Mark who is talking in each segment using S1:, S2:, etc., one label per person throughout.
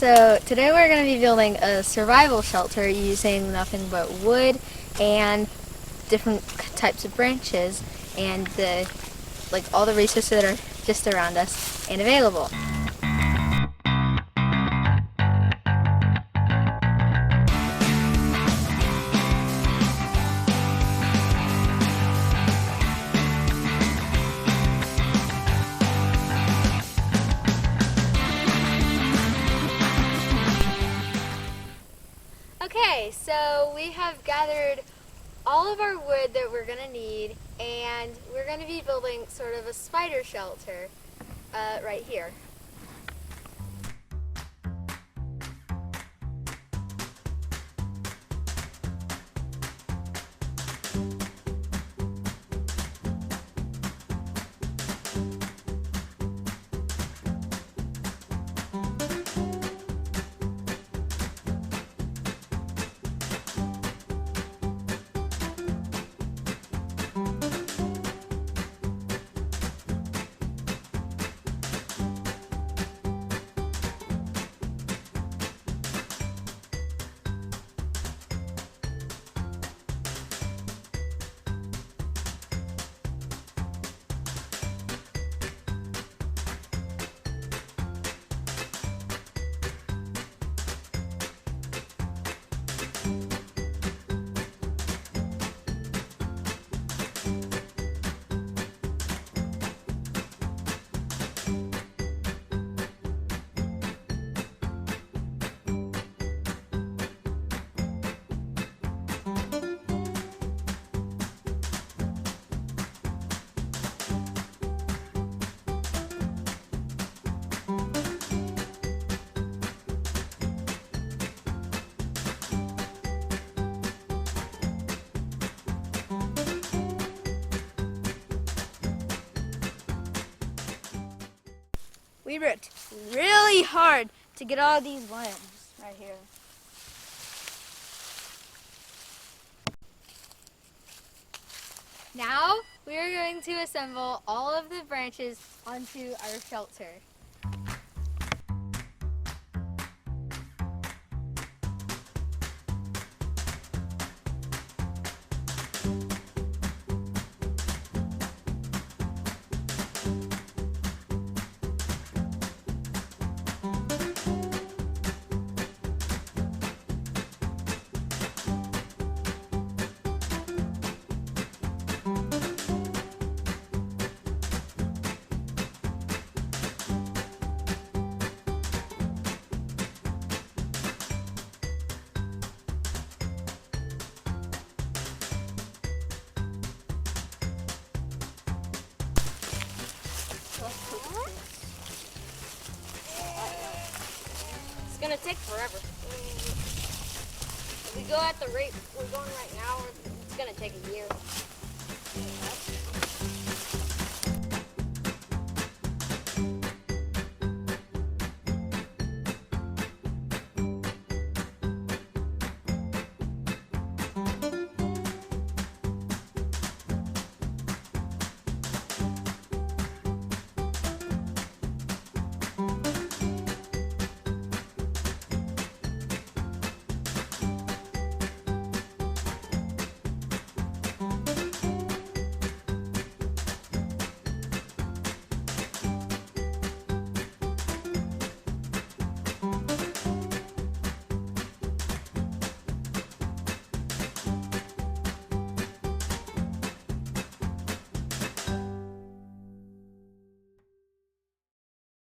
S1: So today we're going to be building a survival shelter using nothing but wood and different types of branches and all the resources that are just around us and available. Okay, so we have gathered all of our wood that we're going to need, and we're going to be building sort of a spider shelter right here. We worked really hard to get all these limbs right here. Now we are going to assemble all of the branches onto our shelter.
S2: It's gonna take forever. If we go at the rate we're going right now, it's gonna take a year.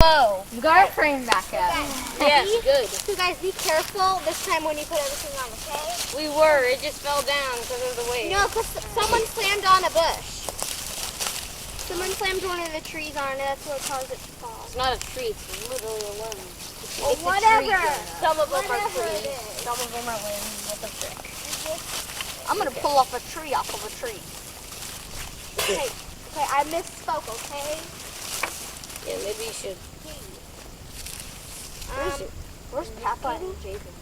S1: Whoa, we got our frame back up.
S2: Yes, good.
S3: So guys, be careful this time when you put everything on, okay?
S2: We were. It just fell down because of the weight.
S3: No, because someone slammed on a bush. Someone slammed one of the trees on it. That's what caused it to fall.
S2: It's not a tree. It's literally a limb.
S3: Well,
S2: It's
S3: whatever.
S2: A tree. Some of them are
S3: Whatever
S2: trees.
S3: it is.
S2: Some of them are limbs with a trick.
S3: I'm gonna pull off a tree off of a tree. Okay, I misspoke, okay?
S2: Yeah, maybe you should.
S3: Where's Papa and Jason?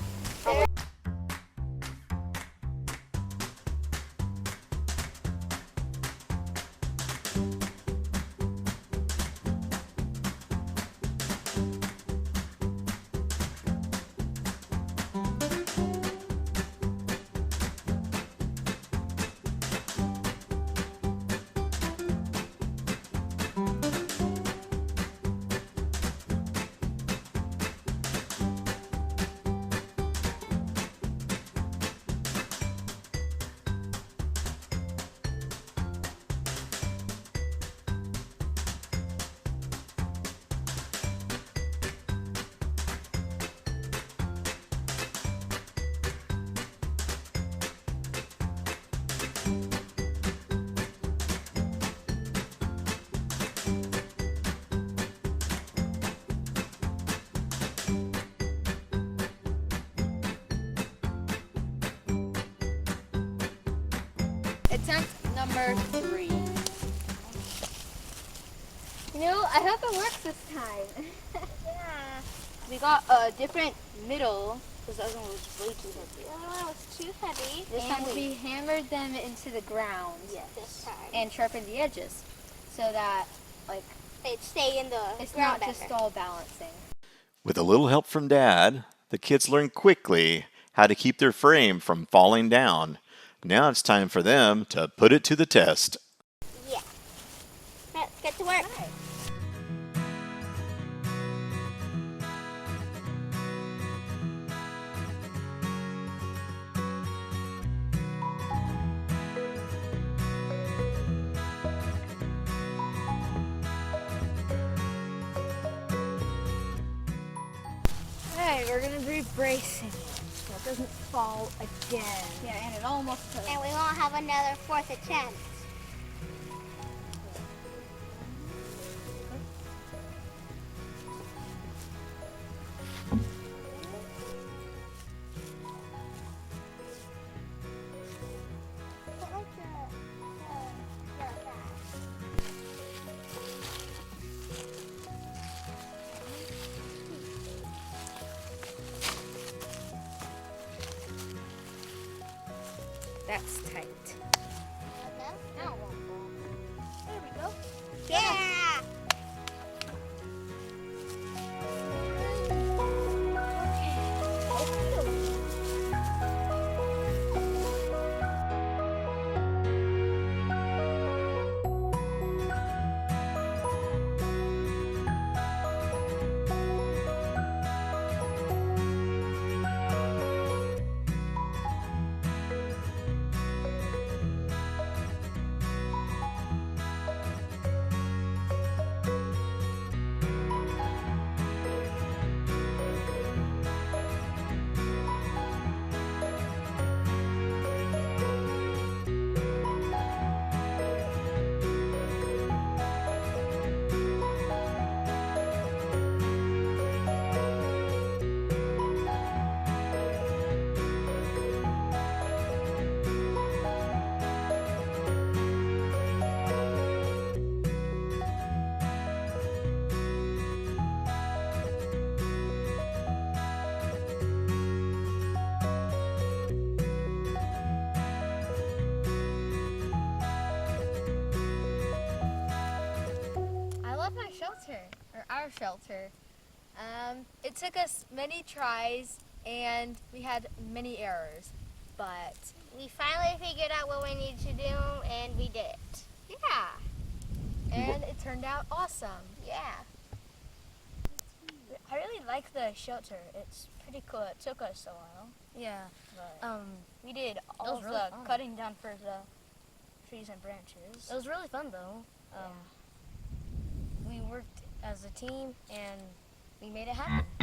S2: Attempt number 3.
S1: I hope it works this time.
S3: Yeah.
S2: We got a different middle because the other one was way too heavy.
S3: The other one was too heavy.
S2: This time
S1: And we hammered them into the ground
S3: This time.
S1: and sharpened the edges so that
S3: They'd stay in the
S1: it's
S3: ground
S1: not just
S3: better.
S1: all balancing.
S4: With a little help from Dad, the kids learned quickly how to keep their frame from falling down. Now it's time for them to put it to the test.
S3: Yeah. Let's get to work.
S1: Alright, we're gonna be bracing it so it doesn't fall again.
S2: Yeah, and it almost
S3: And we won't have another 4th attempt.
S1: That's tight.
S3: Now it won't fall. There we go. Yeah!
S1: Our shelter. It took us many tries and we had many errors, but
S3: We finally figured out what we needed to do, and we did it.
S1: yeah, and it turned out awesome.
S3: Yeah.
S2: I really like the shelter. It's pretty cool. It took us a while.
S1: Yeah.
S2: But we did all
S1: was
S2: of
S1: really
S2: the
S1: fun.
S2: cutting down for the trees and branches.
S1: It was really fun though. We worked as a team and we made it happen.